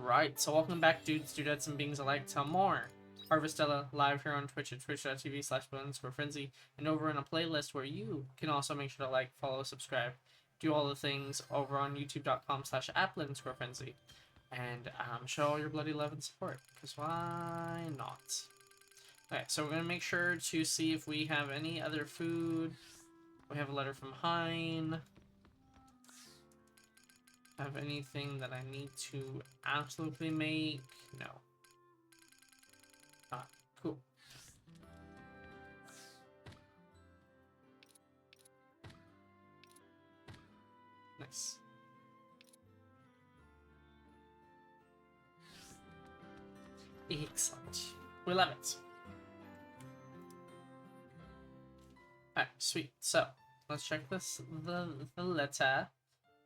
Alright, so welcome back, dudes, dudettes, and beings alike to more Harvestella live here on Twitch at twitch.tv/BoneScoreFrenzy, and over in a playlist where you can also make sure to like, follow, subscribe, do all the things over on youtube.com/@BoneScoreFrenzy, and show all your bloody love and support, because why not? Okay, so we're going to make sure to see if we have any other food. We have a letter from Hein. Have anything that I need to absolutely make? No. Ah, cool. Nice. Excellent. We love it. Alright, sweet. So, let's check the letter.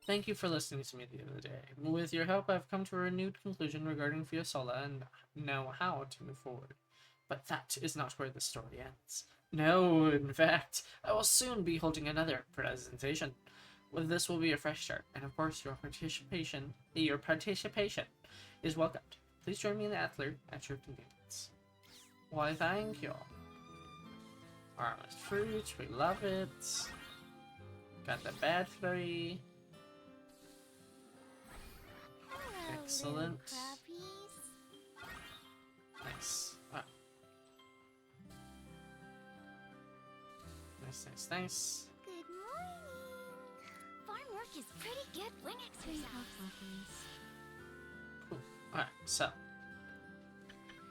Thank you for listening to me the other day. With your help, I've come to a renewed conclusion regarding Fiasola and know how to move forward. But that is not where the story ends. No, in fact, I will soon be holding another presentation. With this will be a fresh start, and of course your participation is welcomed. Please join me in the Atelier at your convenience. Why, thank you. Harvest fruit, we love it. Got the bad flurry. Excellent. Nice. Wow. Nice, nice, nice. Good morning. Farm work is pretty good wing exercise. Cool. Alright, so.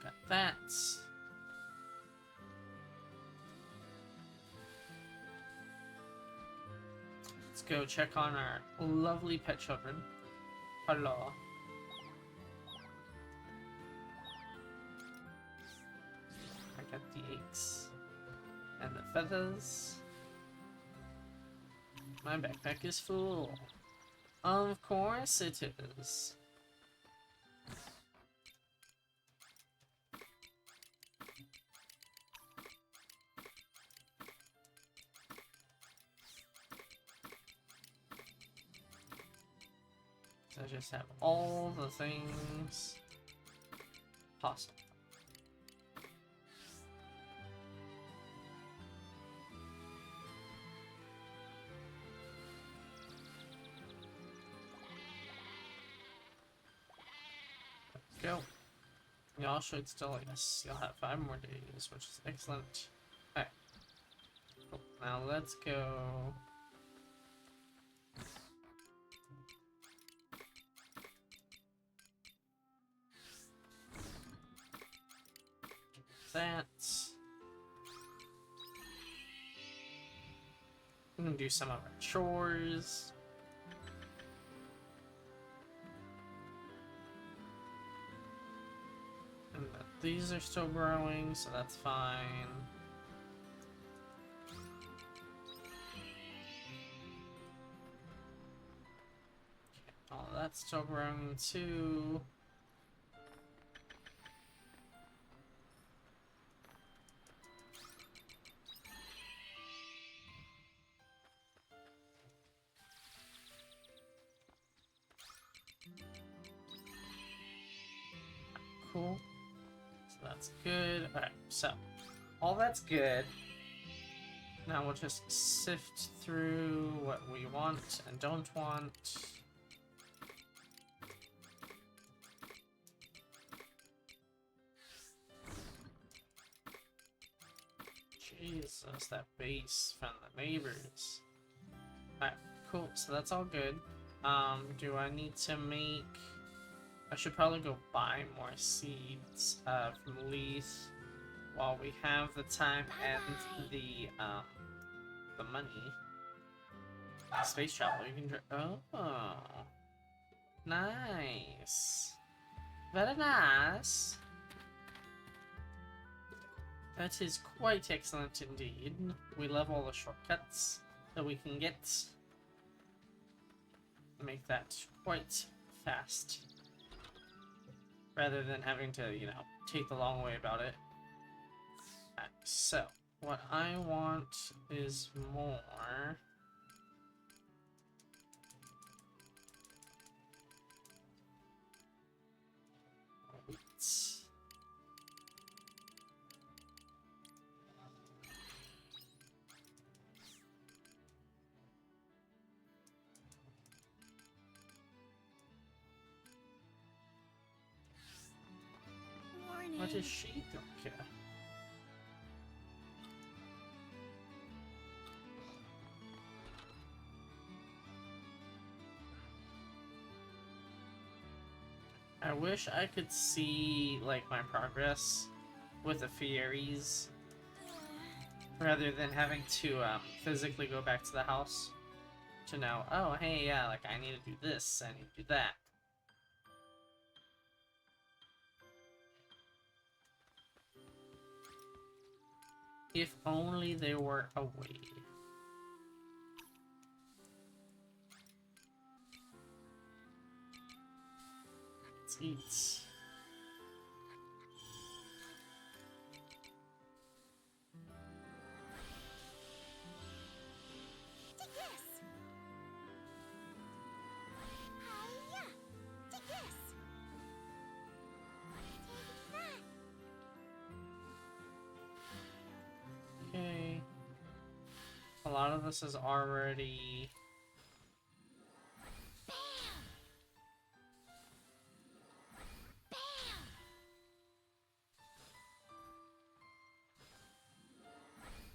Got that. Let's go check on our lovely pet children. Hello. I got the eggs and the feathers. My backpack is full. Of course it is. So I just have all the things possible. Go. Y'all should still, yes, you'll have 5 more days, which is excellent. Alright. Cool. Now let's go. That. We can do some of our chores. And these are still growing, so that's fine. Okay, all that's still growing too. Cool. So that's good. Alright, so all that's good. Now we'll just sift through what we want and don't want. Jesus, that bass from the neighbors. Alright, cool. So that's all good. Do I need to make... I should probably go buy more seeds from Leith while we have the time and the money. Space travel, you can oh, nice, very nice. That is quite excellent indeed. We love all the shortcuts that we can get. Make that quite fast. Rather than having to, you know, take the long way about it. Right, so, what I want is more. Warning. What is she doing here? I wish I could see, like, my progress with the fairies rather than having to physically go back to the house to know, oh, hey, yeah, like, I need to do this, I need to do that. If only there were a way. Let's eat. Take this. Hiya. Take this. Take that. Okay. A lot of this is already... Bam. Bam.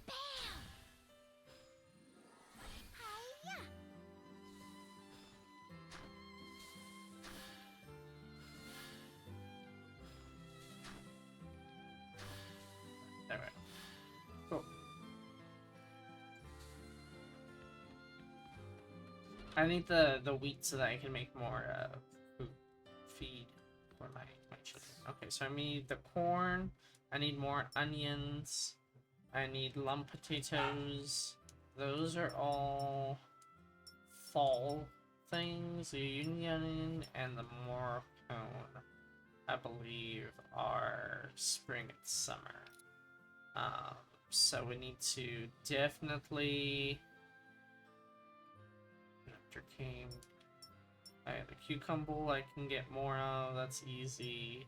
Bam. Hiya. There we go. Cool. I need the wheat so that I can make more food feed for my children. Okay, so I need the corn. I need more onions. I need lump potatoes. Those are all fall things. The union and the morcone, I believe, are spring and summer. So we need to definitely... Nectar cane. Alright, the cucumber I can get more of, that's easy.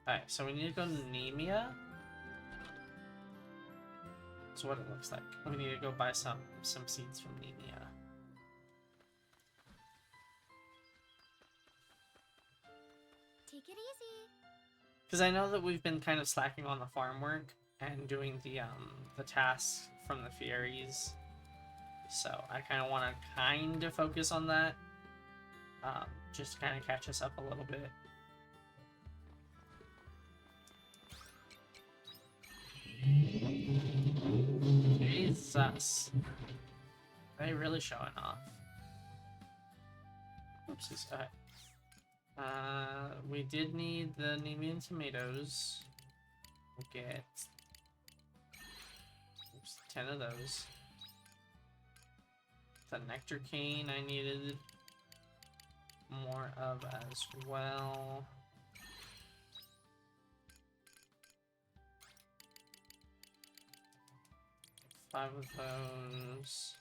Alright, so we need to go to Nemia. That's what it looks like. We need to go buy some seeds from Nemia. Take it easy. Because I know that we've been kind of slacking on the farm work and doing the tasks from the fairies. So I kind of want to kind of focus on that. Just to kind of catch us up a little bit. Jesus. They really showing off. Oopsies. Okay. We did need the Nemean tomatoes. We'll get 10 of those. The nectar cane I needed more of as well. Five of those.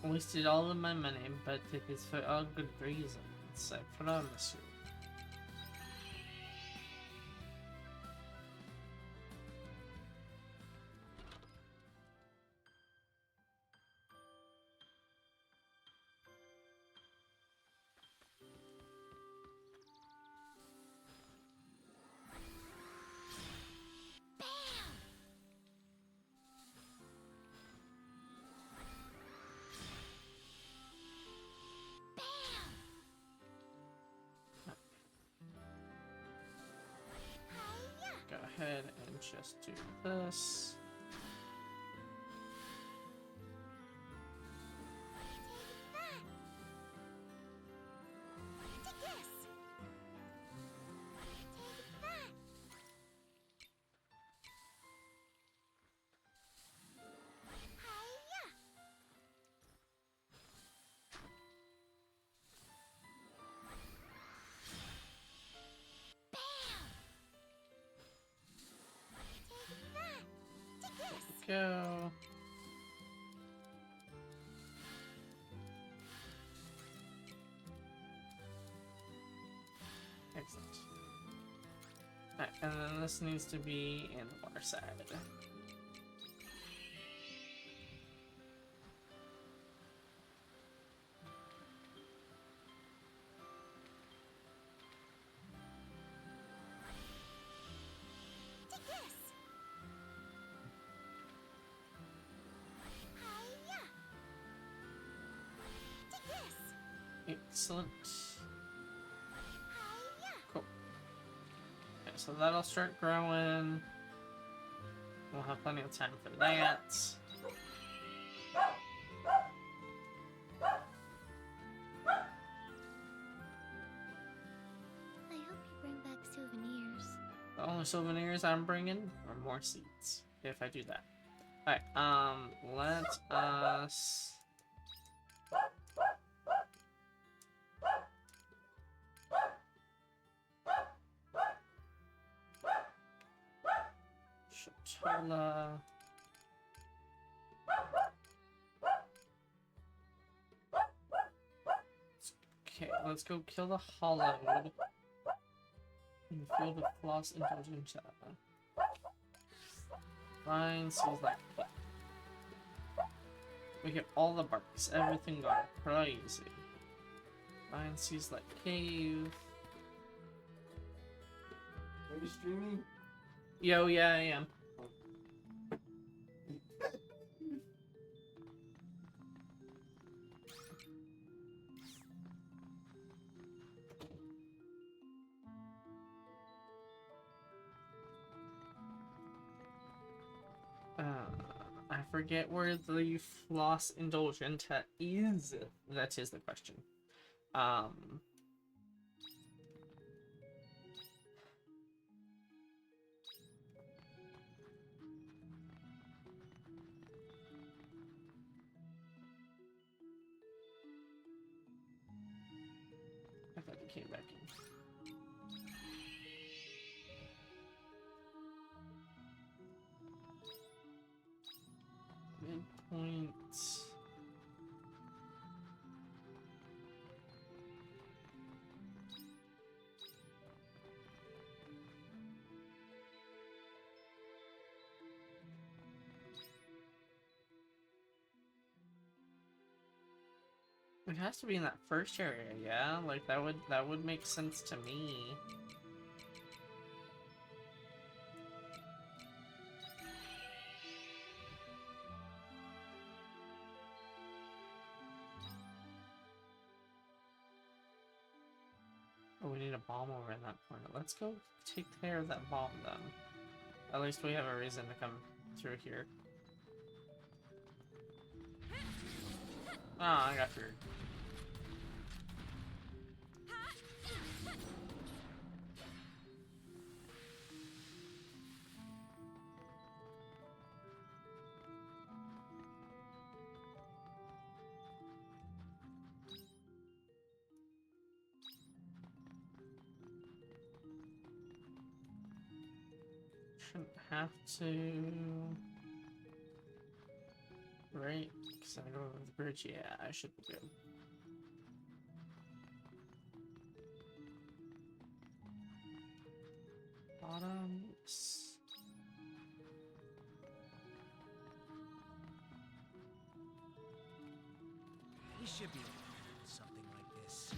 I wasted all of my money, but it is for all good reasons, I promise you. Go ahead and just do this. Take this. Take that. Hiya. Bam. Take that. go. Excellent. Alright, and then this needs to be in the water side. Take this. Hiya. Take this. Excellent. Hiya. Cool. Okay, so that'll start growing. We'll have plenty of time for that. I hope you bring back souvenirs. The only souvenirs I'm bringing are more seeds. If I do that. Alright, let us... Shatola... Okay, let's go kill the Hollowed. In the field of Floss Indulgence. Fine, Seaslight. We get all the barks, everything gone crazy. Fine, Seaslight Cave. Are you streaming? Yo, yeah, I am. I forget where the Floss Indulgenta is. That is the question. I thought it came back in. Midpoint. It has to be in that first area, yeah? Like that would make sense to me. Oh, we need a bomb over in that corner. Let's go take care of that bomb then. At least we have a reason to come through here. Ah, I got through. Shouldn't have to... Right? Because I go over the bridge. Yeah, I should be good. Bottoms. He should be able to handle something like this.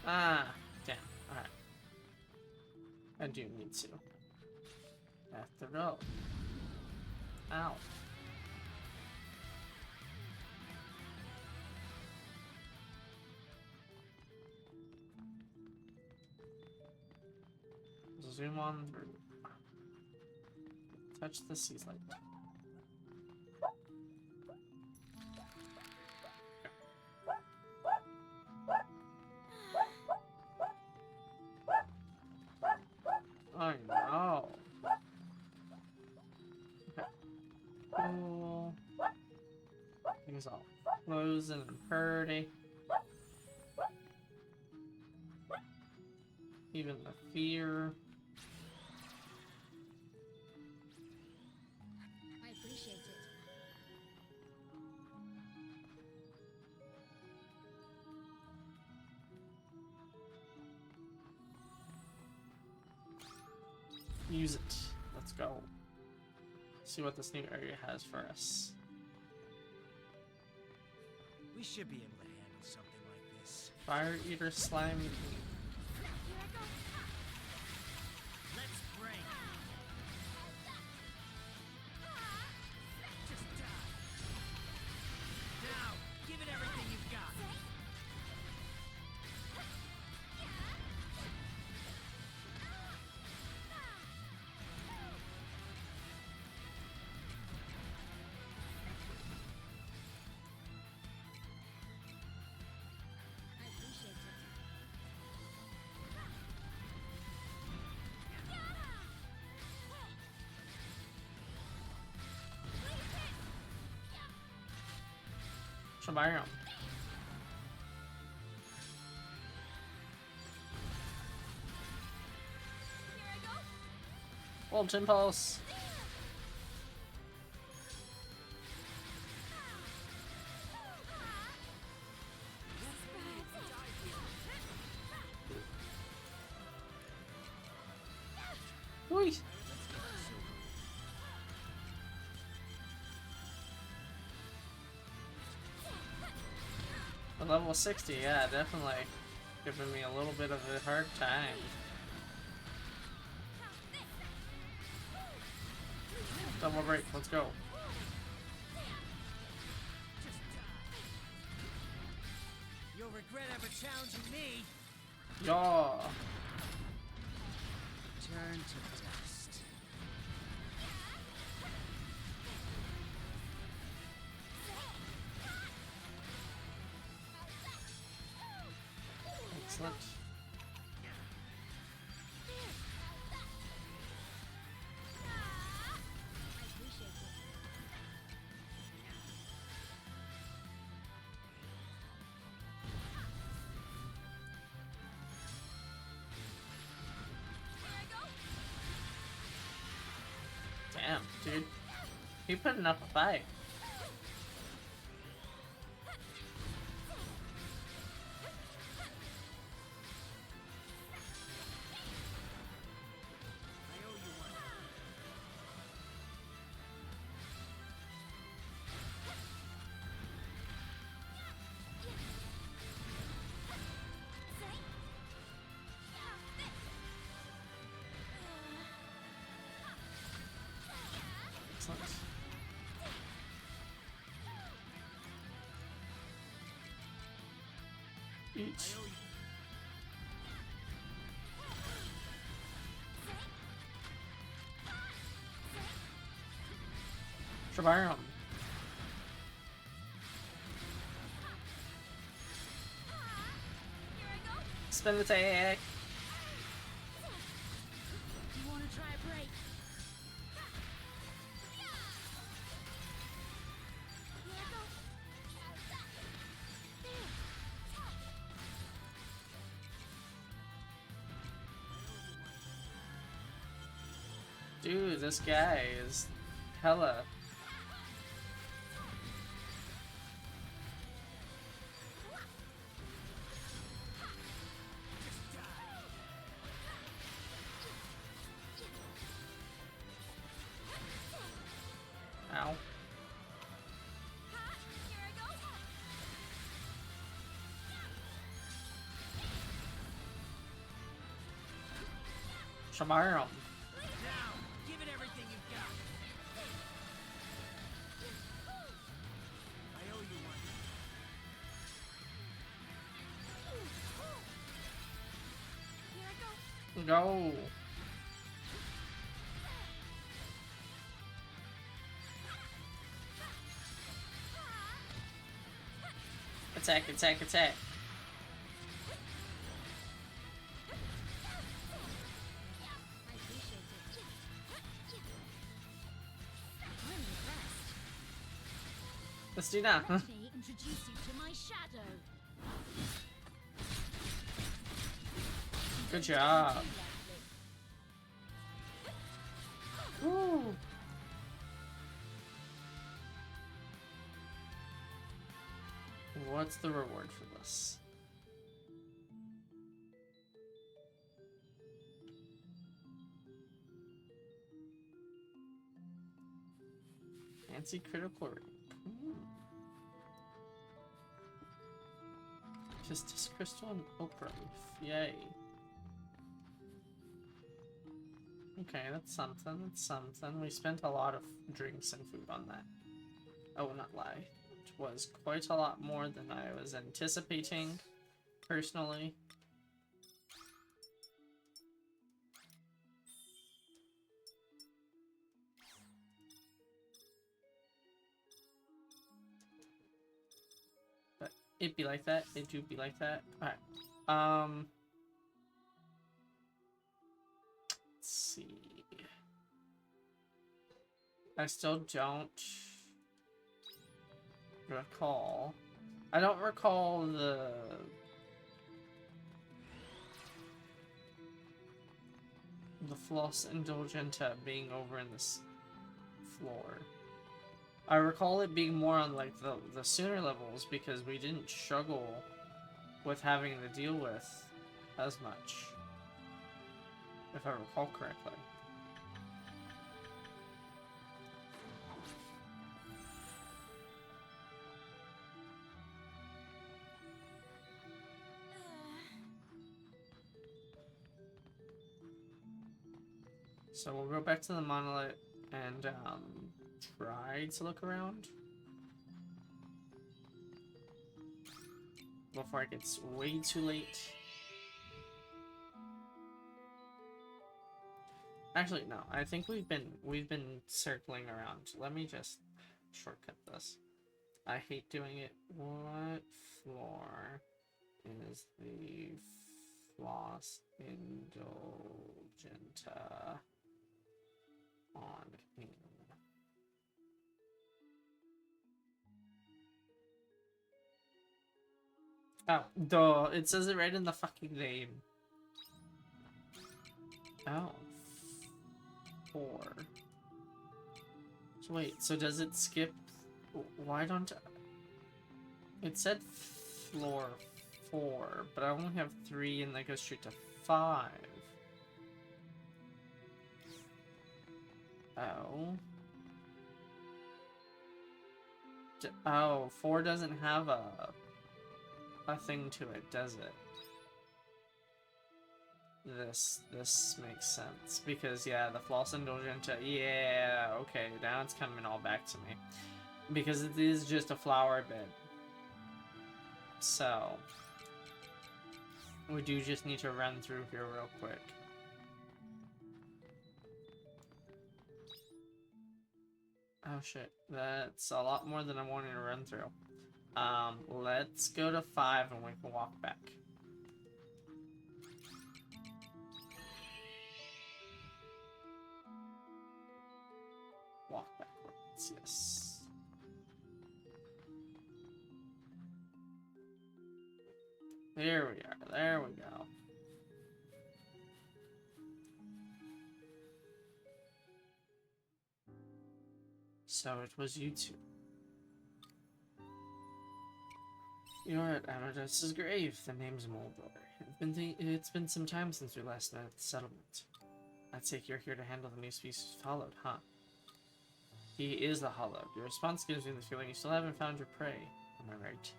Ah, damn. Alright. I do need to. After all. Ow. Zoom on through. Touch the Seaslight. Oh no. Okay. Cool. Things all frozen and pretty. Even the fear. use it. Let's go. See what this new area has for us. We should be able to handle something like this. Fire Eater Slime. Let's break. Just die. Now, give it everything you've got. I appreciate it. Shabaram. Volt Impulse. Whee! A level 60, yeah, definitely giving me a little bit of a hard time. Double break, let's go. Just die. You'll regret ever challenging me. Yaw! Turn to dust. Excellent. I appreciate it. Damn, dude. He putting up a fight. I owe you one. Excellent. I Each. owe you. Shabaram. Spin attack. You wanna try a break? Dude, this guy is hella. Ow. Shabaram. Now, give it everything you've got. I owe you one. Go. Attack, attack, attack. I appreciate it. I'm impressed. Let's do that. Let me introduce you to my shadow. Good job. Woo. What's the reward for this? Fancy critical ring. Justice crystal and opera leaf. Yay. Okay, that's something. That's something. We spent a lot of drinks and food on that. I will not lie. It was quite a lot more than I was anticipating, personally. But it be like that. It do be like that. Alright. Let's see. I still don't recall. I don't recall the floss indulgenta being over in this floor. I recall it being more on like the sooner levels because we didn't struggle with having to deal with as much, if I recall correctly. So we'll go back to the monolith and try to look around before it gets way too late. Actually, no. I think we've been circling around. Let me just shortcut this. I hate doing it. What floor is the floss indulgenta on in? Oh, duh. It says it right in the fucking name. Oh. 4. So wait, so does it skip? Why don't it said floor 4, but I only have 3 and that goes straight to 5. Oh. Oh, 4 doesn't have a thing to it, does it? This makes sense because yeah, the floss indulgenta. Yeah, okay, now it's coming all back to me because it is just a flower bed. So we do just need to run through here real quick. Oh shit, that's a lot more than I wanted to run through. Let's go to 5 and we can walk back. Walk backwards, yes. There we are, there we go. So it was you two. You're at Amethyst's grave. The name's Moldor. It's been some time since we last met at the settlement. I take you're here to handle the new species Hollowed, huh? He is the Hollowed. Your response gives me the feeling you still haven't found your prey. Am I right?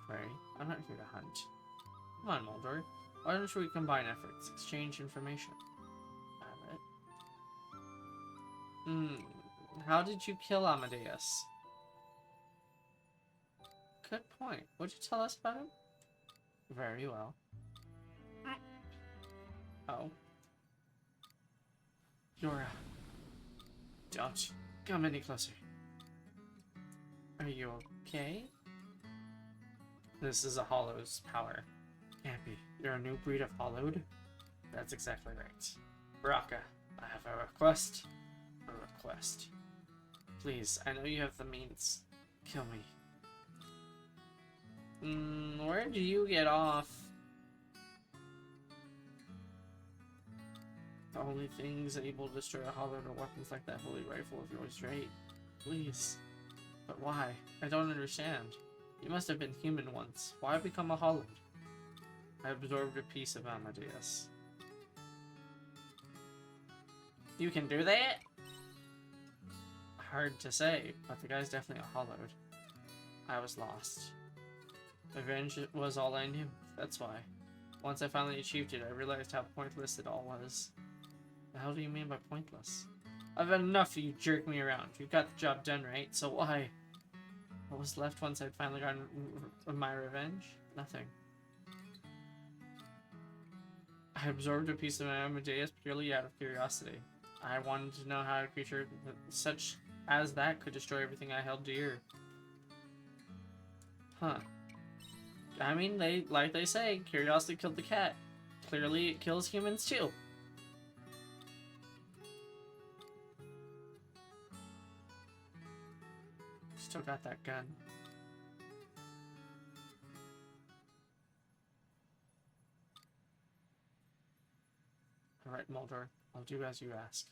Prey? I'm not here to hunt. Come on, Moldor. Why don't we combine efforts? Exchange information. Alright. How did you kill Amadeus? Good point. Would you tell us about him? Very well. Oh. Yora. Don't come any closer. Are you okay? This is a Hollow's power. Can't be. You're a new breed of Hollowed? That's exactly right. Baraka, I have a request. A request. Please, I know you have the means. Kill me. Where do you get off? The only things able to destroy a Hollowed are weapons like that holy rifle of yours, right? Please. But why? I don't understand. You must have been human once. Why become a Hollowed? I absorbed a piece of Amadeus. You can do that? hard to say, but the guy's definitely hollowed. I was lost. Revenge was all I knew, that's why. Once I finally achieved it, I realized how pointless it all was. The hell do you mean by pointless? I've had enough of you jerk me around. You got the job done, right? So why? What was left once I'd finally gotten my revenge? Nothing. I absorbed a piece of my Amadeus purely out of curiosity. I wanted to know how a creature such as that could destroy everything I held dear. Huh. I mean, like they say, curiosity killed the cat. Clearly, it kills humans too. Still got that gun. Alright, Mulder. I'll do as you ask.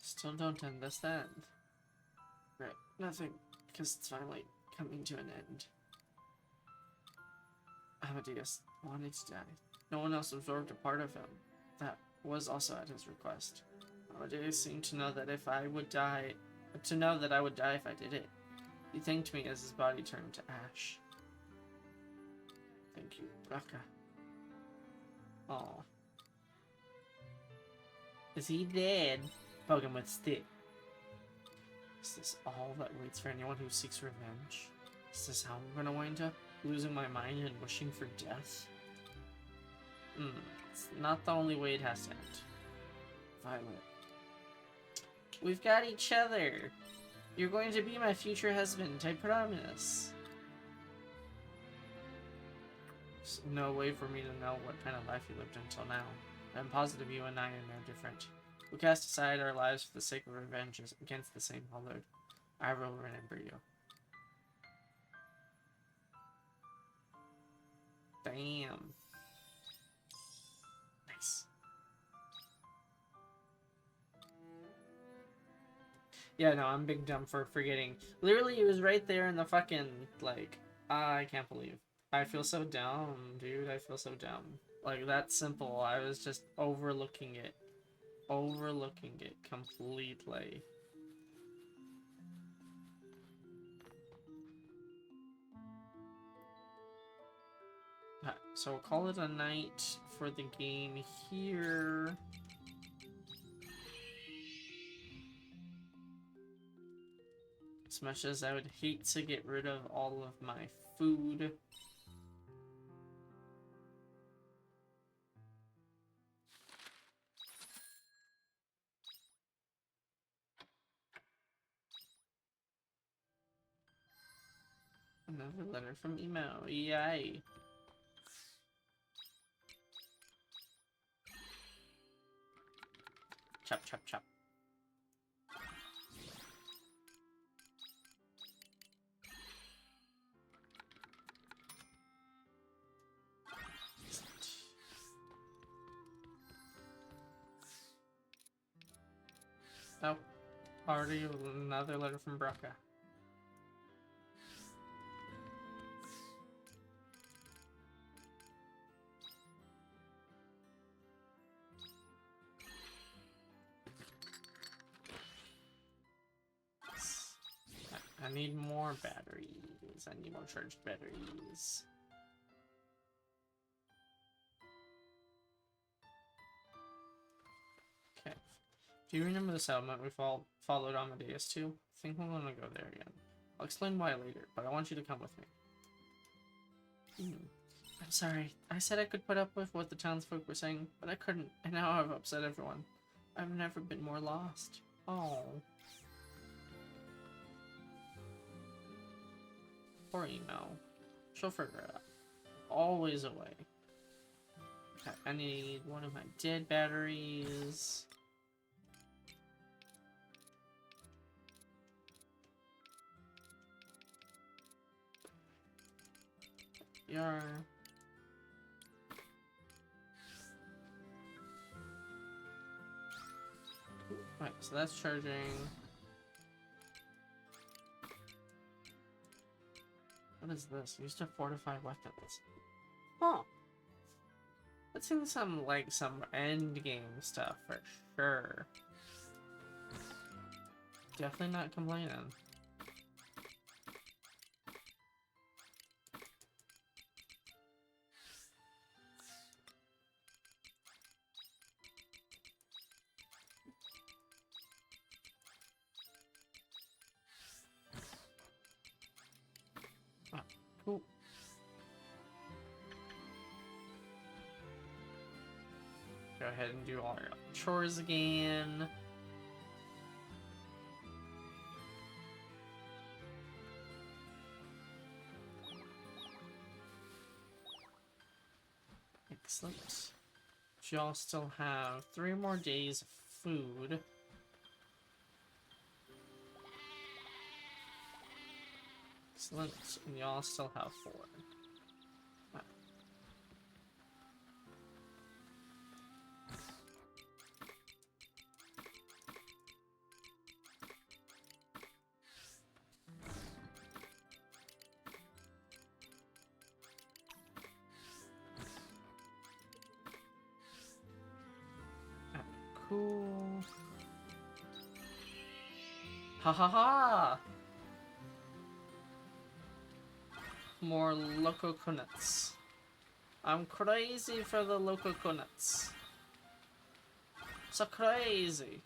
Still don't understand. Right, nothing, because it's finally coming to an end. Amadeus wanted to die. No one else absorbed a part of him. That was also at his request. Amadeus seemed to know that if I would die, if I did it. He thanked me as his body turned to ash. Thank you, Raka. Aw. Is he dead? Poke him with stick. Is this all that waits for anyone who seeks revenge? Is this how I'm gonna wind up? Losing my mind and wishing for death? It's not the only way it has to end. Violet. We've got each other. You're going to be my future husband, I promise. There's no way for me to know what kind of life you lived until now. I'm positive you and I are no different. We cast aside our lives for the sake of revenge against the same hollowed. I will remember you. Damn. Nice. Yeah, no, I'm big dumb for forgetting. Literally, it was right there in the fucking, like, I can't believe. I feel so dumb, dude. I feel so dumb. Like, that simple. I was just overlooking it. Overlooking it completely. So we'll call it a night for the game here. As much as I would hate to get rid of all of my food. Another letter from email. Yay. Chop, chop, chop. Oh, already another letter from Braca. I need more batteries. I need more charged batteries. Okay. Do you remember the settlement we followed Amadeus to? I think we're gonna go there again. I'll explain why later, but I want you to come with me. I'm sorry. I said I could put up with what the townsfolk were saying, but I couldn't, and now I've upset everyone. I've never been more lost. Oh. Poor emo. She'll figure it out. Always away. Okay, I need one of my dead batteries. Yar. Right, so that's charging. What is this? Used to fortify weapons. Huh. That seems some end game stuff for sure. Definitely not complaining. Ah, cool. Go ahead and do all your chores again. Excellent. Y'all still have 3 more days of food. Excellent. And y'all still have 4. Ah. Cool. Ha ha ha! More LOCO coconuts. I'm crazy for the LOCO coconuts. So crazy.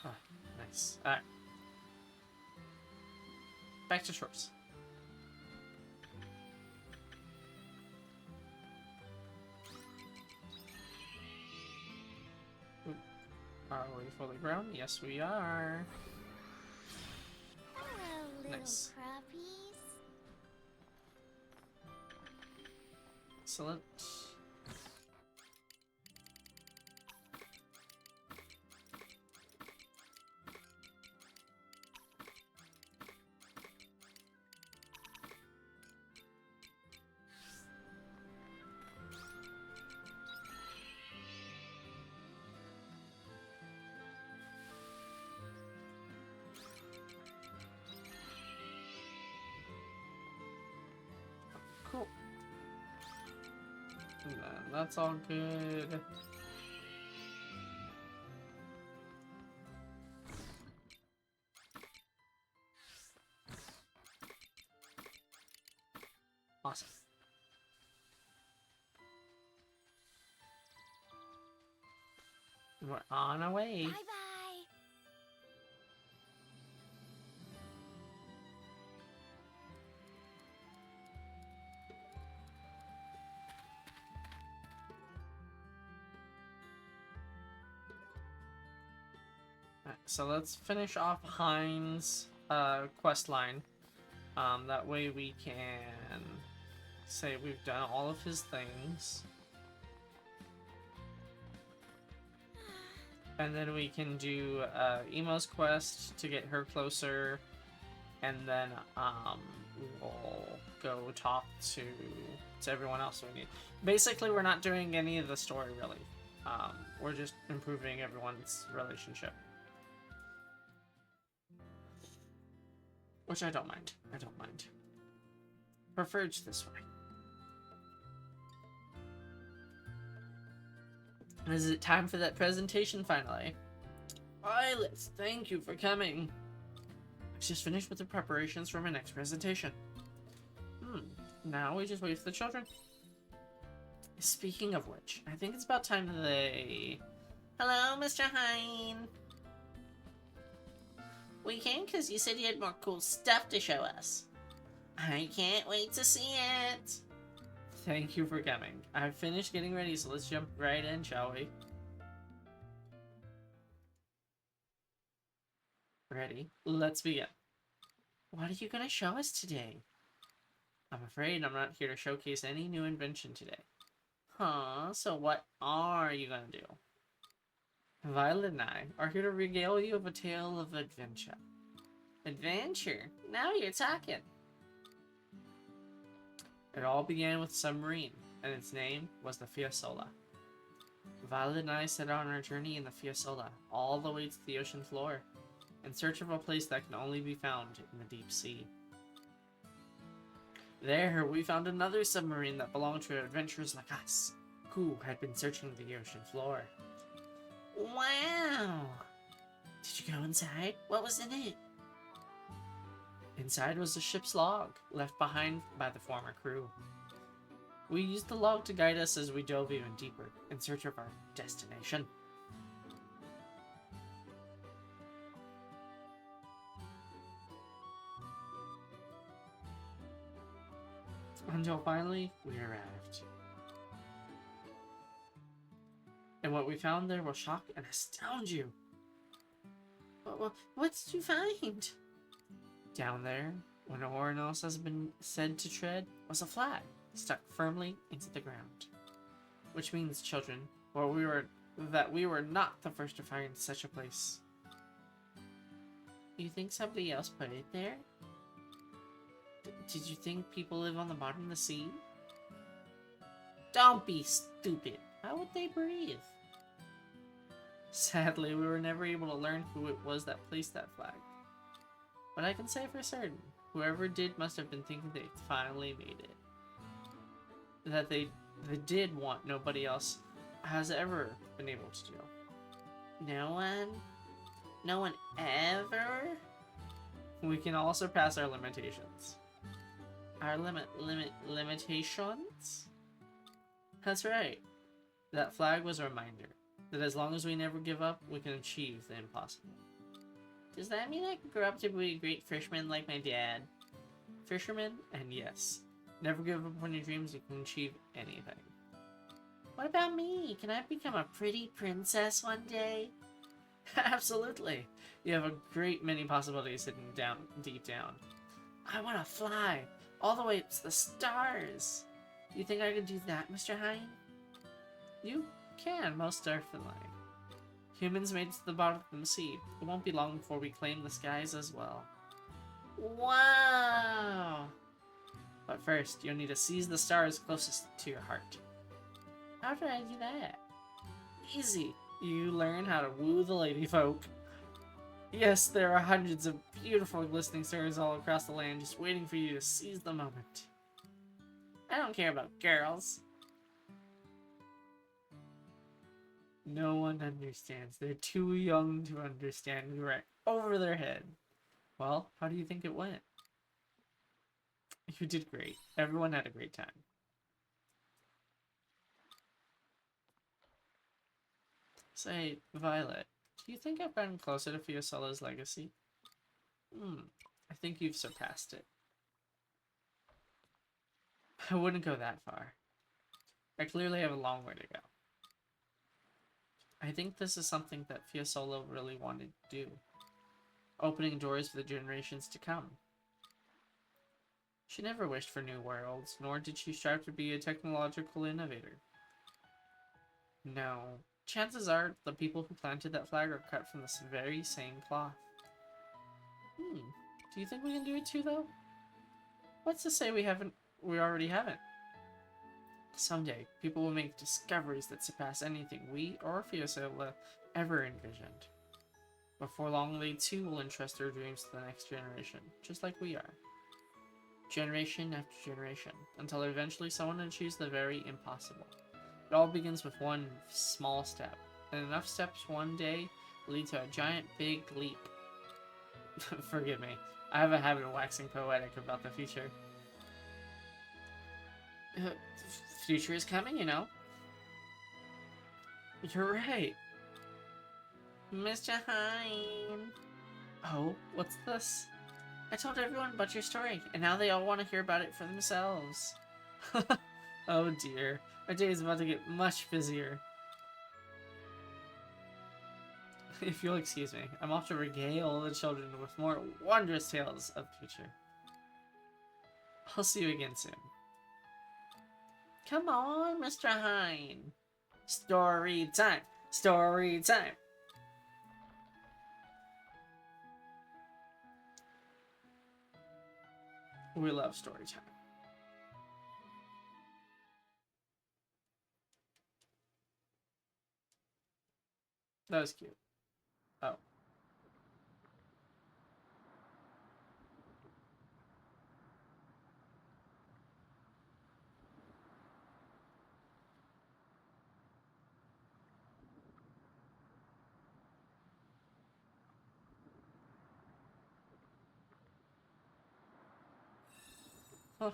Ah, nice. Alright. Back to chores. Are we fully grown? Yes, we are. Hello, little Nice. crappies. Excellent. Cool. And then that's all good. Awesome. We're on our way. Bye-bye. Alright, so let's finish off Hein's quest line. That way we can say we've done all of his things. And then we can do Emo's quest to get her closer. And then we'll go talk to everyone else we need. Basically, we're not doing any of the story, really. We're just improving everyone's relationship. Which I don't mind. I don't mind. Prefer it this way. Is it time for that presentation finally? Violet, thank you for coming. I just finished with the preparations for my next presentation. Now we just wait for the children. Speaking of which, I think it's about time they... Hello, Mr. Hine. We came because you said you had more cool stuff to show us. I can't wait to see it. Thank you for coming. I've finished getting ready, so let's jump right in, shall we? Ready? Let's begin. What are you gonna show us today? I'm afraid I'm not here to showcase any new invention today. Huh, so what are you gonna do? Violet and I are here to regale you of a tale of adventure. Adventure? Now you're talking. It all began with a submarine, and its name was the Fiasola. Violet and I set out on our journey in the Fiasola, all the way to the ocean floor, in search of a place that can only be found in the deep sea. There, we found another submarine that belonged to adventurers like us, who had been searching the ocean floor. Wow! Did you go inside? What was in it? Inside was the ship's log, left behind by the former crew. We used the log to guide us as we dove even deeper, in search of our destination. Until finally, we arrived. And what we found there will shock and astound you. What did you find? Down there, where no one else has been said to tread, was a flag stuck firmly into the ground. Which means, children, that we were not the first to find such a place. You think somebody else put it there? Did you think people live on the bottom of the sea? Don't be stupid. How would they breathe? Sadly, we were never able to learn who it was that placed that flag. But I can say for certain, whoever did must have been thinking they finally made it. That they did what nobody else has ever been able to do. No one? No one ever? We can all surpass our limitations. Our limitations? That's right. That flag was a reminder that as long as we never give up, we can achieve the impossible. Does that mean I can grow up to be a great fisherman like my dad? Fisherman? And yes. Never give up on your dreams, you can achieve anything. What about me? Can I become a pretty princess one day? Absolutely. You have a great many possibilities hidden down deep down. I want to fly all the way to the stars. You think I can do that, Mr. Hine? You can, most definitely. Humans made it to the bottom of the sea. It won't be long before we claim the skies as well. Wow! But first, you'll need to seize the stars closest to your heart. How do I do that? Easy. You learn how to woo the lady folk. Yes, there are hundreds of beautiful glistening stars all across the land just waiting for you to seize the moment. I don't care about girls. No one understands. They're too young to understand. We were over their head. Well, how do you think it went? You did great. Everyone had a great time. Say, Violet, do you think I've gotten closer to Fiasola's legacy? I think you've surpassed it. I wouldn't go that far. I clearly have a long way to go. I think this is something that Fiasola really wanted to do. Opening doors for the generations to come. She never wished for new worlds, nor did she strive to be a technological innovator. No. Chances are, the people who planted that flag are cut from this very same cloth. Do you think we can do it too, though? What's to say we already haven't? Someday, people will make discoveries that surpass anything we or Fiasola ever envisioned. Before long, they too will entrust their dreams to the next generation, just like we are. Generation after generation, until eventually someone achieves the very impossible. It all begins with one small step, and enough steps one day lead to a giant big leap. Forgive me, I have a habit of waxing poetic about the future. Future is coming, you know. You're right. Mr. Hine. Oh, what's this? I told everyone about your story, and now they all want to hear about it for themselves. Oh dear, my day is about to get much busier. If you'll excuse me, I'm off to regale the children with more wondrous tales of the future. I'll see you again soon. Come on, Mr. Hine. Story time! Story time! We love story time. That was cute. Oh. Huh.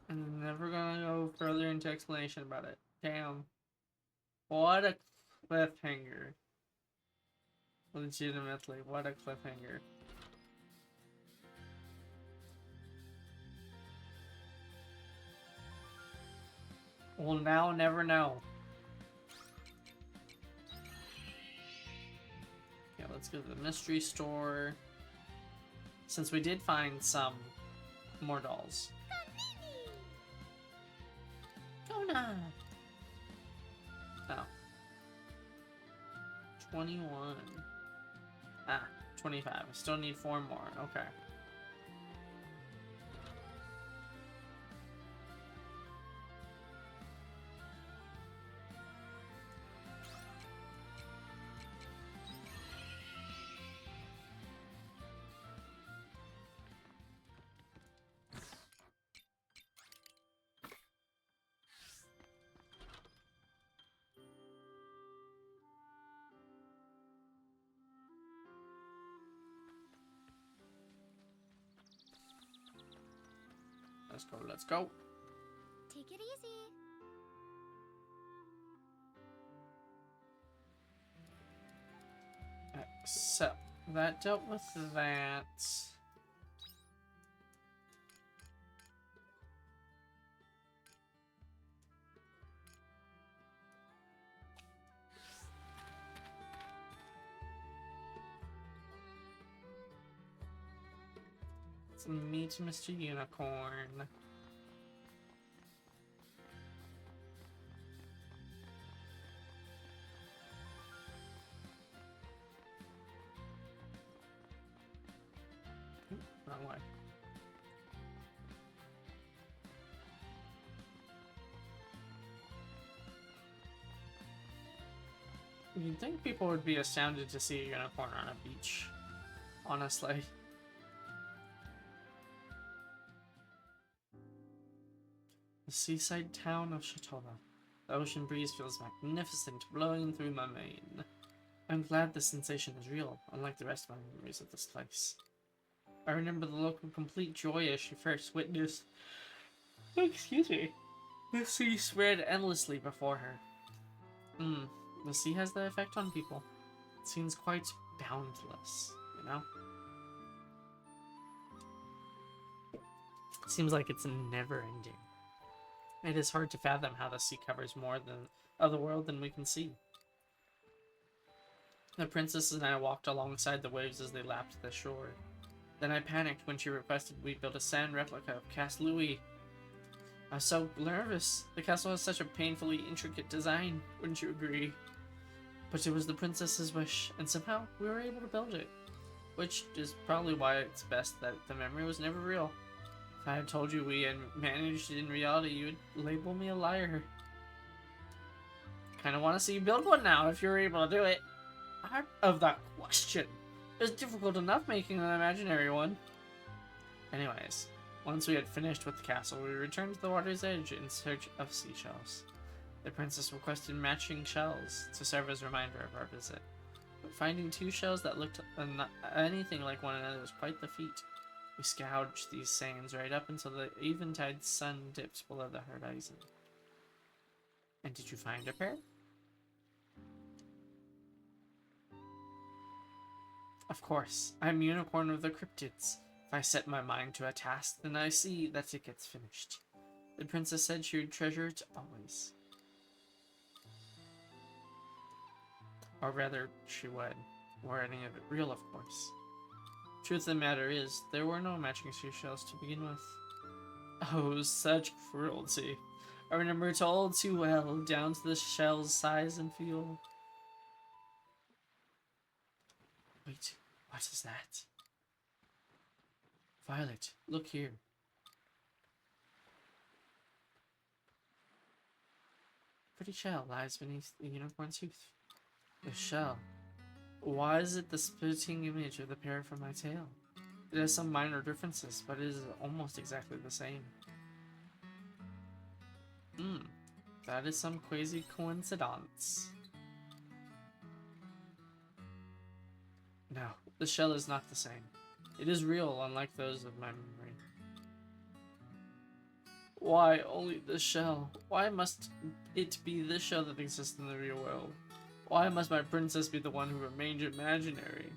I'm never gonna go further into explanation about it. Damn. What a cliffhanger. Legitimately, what a cliffhanger. We'll now never know. Yeah, let's go to the mystery store. Since we did find some more dolls. Kona! Oh. 21. Ah, 25. I still need 4 more. Okay. Let's go, let's go. Take it easy. So, that dealt with that. Let's meet Mr. Unicorn. Wrong way. You'd think people would be astounded to see a unicorn on a beach. Honestly. The seaside town of Shatola. The ocean breeze feels magnificent, blowing through my mane. I'm glad the sensation is real, unlike the rest of my memories of this place. I remember the look of complete joy as she first witnessed. Excuse me. The sea spread endlessly before her. The sea has that effect on people. It seems quite boundless, you know? It seems like it's never ending. It is hard to fathom how the sea covers more of the world than we can see. The princess and I walked alongside the waves as they lapped the shore. Then I panicked when she requested we build a sand replica of Castle Louis. I was so nervous. The castle has such a painfully intricate design, wouldn't you agree? But it was the princess's wish, and somehow we were able to build it. Which is probably why it's best that the memory was never real. If I had told you we had managed it in reality, you would label me a liar. Kinda wanna see you build one now, if you're able to do it. Out of the question! It's difficult enough making an imaginary one. Anyways, once we had finished with the castle, we returned to the water's edge in search of seashells. The princess requested matching shells to serve as a reminder of our visit. But finding 2 shells that looked anything like one another was quite the feat. We scourged these sands right up until the eventide sun dips below the horizon. And did you find a pair? Of course, I'm Unicorn of the Cryptids. If I set my mind to a task, then I see that it gets finished. The princess said she would treasure it always. Or rather, she would. Were any of it real, of course. Truth of the matter is, there were no matching seashells to begin with. Oh, such cruelty. I remember it all too well, down to the shell's size and feel. Wait, what is that? Violet, look here. pretty shell lies beneath the unicorn's tooth. The shell. Why is it the splitting image of the parrot from my tail? It has some minor differences, but it is almost exactly the same. That is some crazy coincidence. No, the shell is not the same. It is real, unlike those of my memory. Why only the shell? Why must it be the shell that exists in the real world? Why must my princess be the one who remained imaginary?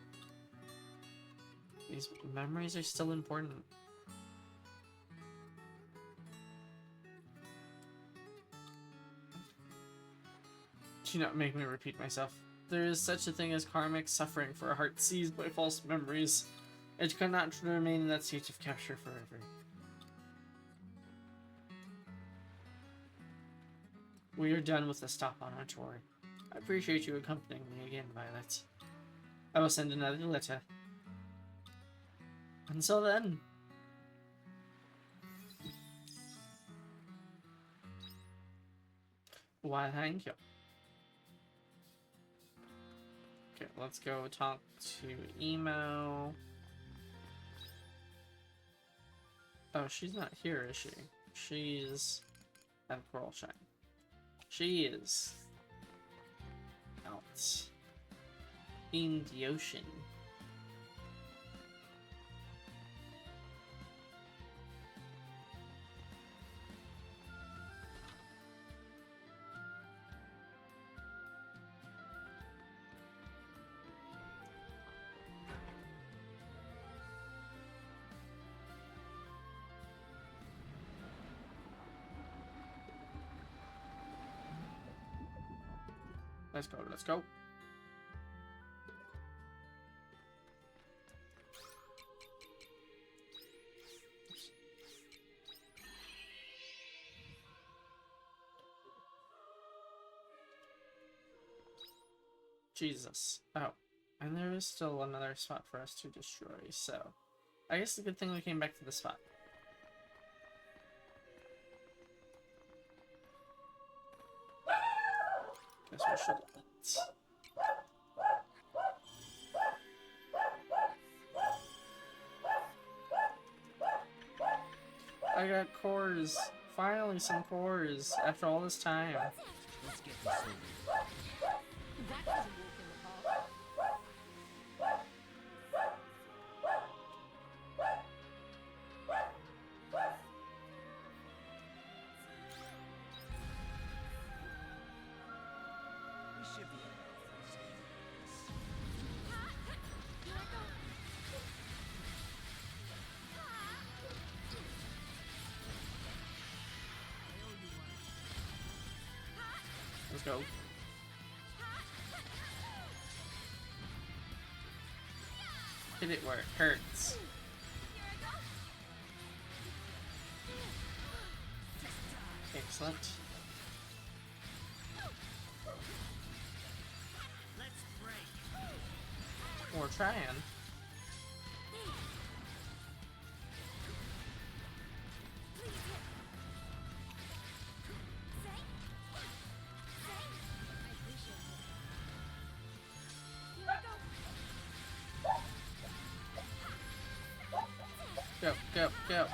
These memories are still important. Do not make me repeat myself. There is such a thing as karmic suffering for a heart seized by false memories. It cannot remain in that state of capture forever. We are done with the stop on our tour. I appreciate you accompanying me again, Violet. I will send another letter. Until then. Why, thank you. Okay, let's go talk to Emo. Oh, she's not here, is she? She's at Coral Shine. She is out in the ocean. Let's go, let's go. Jesus. Oh, and there is still another spot for us to destroy, so I guess it's a good thing we came back to the spot. Guess we should. I got cores. Finally, some cores after all this time. Let's get this over. That doesn't walk in the park. We should be able to save this. Let's go. Hit it where it hurts. Excellent. Let's break. We're trying. Go, go, go.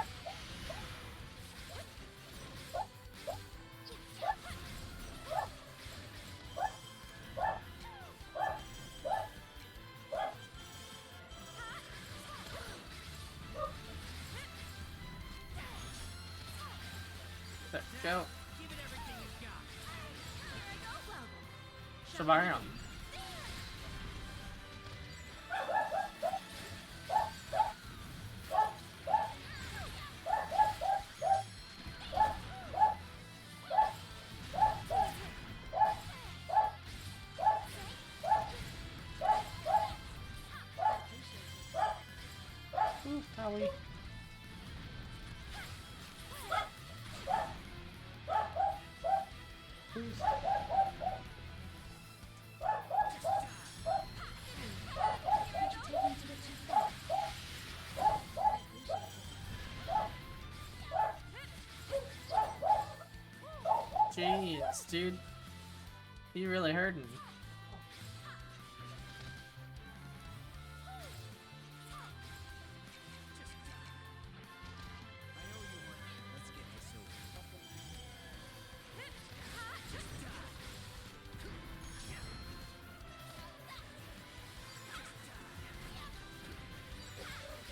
Go. Give it everything you got. Survive. Ooh, Howie. Jeez, dude. You really hurting. I owe you one. Let's get this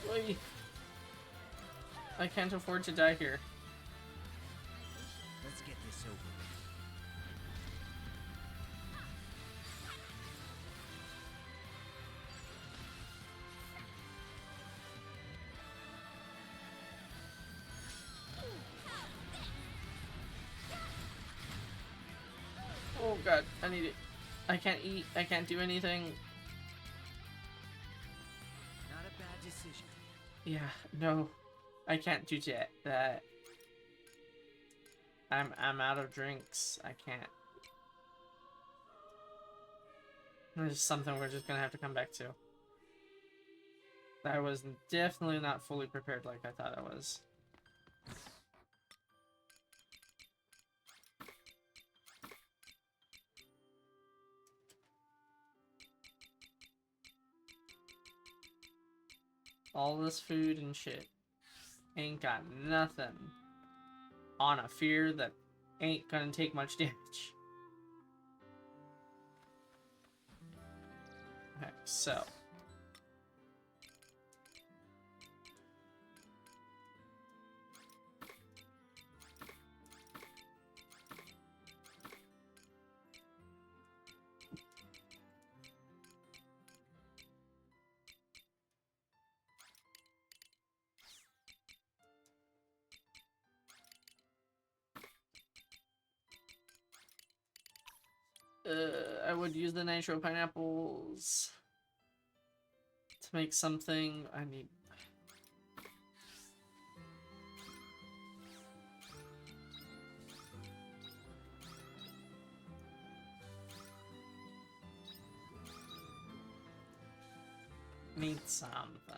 over. Oy. I can't afford to die here. Let's get this over. Oh god, I need it. I can't eat, I can't do anything. Not a bad decision. Yeah, no. I can't do that. I'm out of drinks. I can't. There's something we're just gonna have to come back to. I was definitely not fully prepared like I thought I was. All this food and shit ain't got nothing on a fear that ain't gonna take much damage. Okay, so. I would use the nitro pineapples to make something. I need. Need something.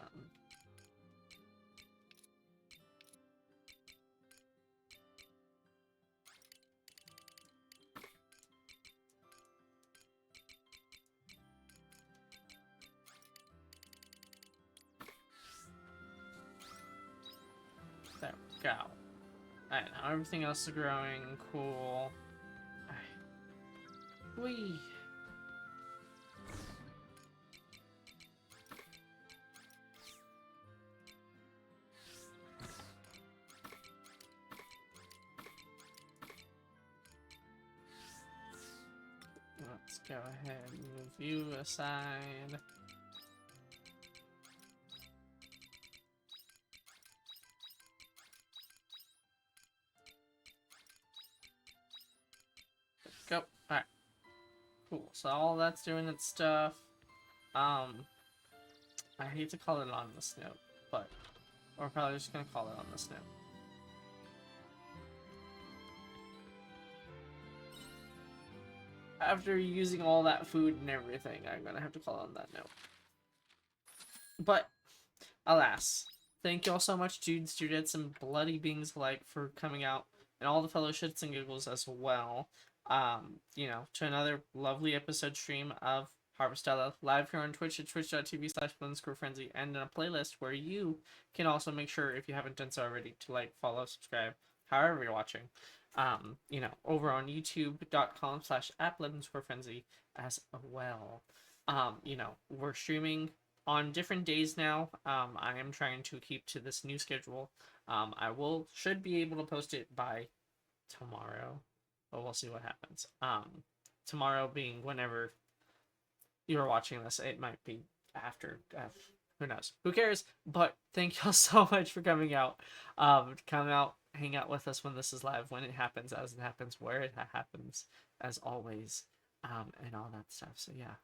There we go. Alright, now everything else is growing. Cool. Alright. Whee! Let's go ahead and move you aside. Go. Alright. Cool. So all that's doing its stuff. I hate to call it on this note, but we're probably just gonna call it on this note. After using all that food and everything, I'm gonna have to call it on that note. But, alas, thank you all so much, dudes, dudettes, and bloody beings alike for coming out, and all the fellow shits and giggles as well. You know, to another lovely episode stream of Harvestella, live here on Twitch at twitch.tv/BloodandSquareFrenzy, and in a playlist where you can also make sure, if you haven't done so already, to like, follow, subscribe, however you're watching. You know, over on youtube.com/@BloodandSquareFrenzy as well. You know, we're streaming on different days now. I am trying to keep to this new schedule. Should be able to post it by tomorrow, but we'll see what happens. Tomorrow being whenever you're watching this, it might be after, who knows, who cares? But thank y'all so much for coming out. Come out, hang out with us when this is live, when it happens, as it happens, where it happens, as always, and all that stuff. So yeah,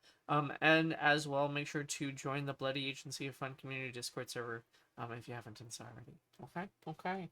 and as well, make sure to join the Bloody Agency of Fun community Discord server, if you haven't done so already. Okay.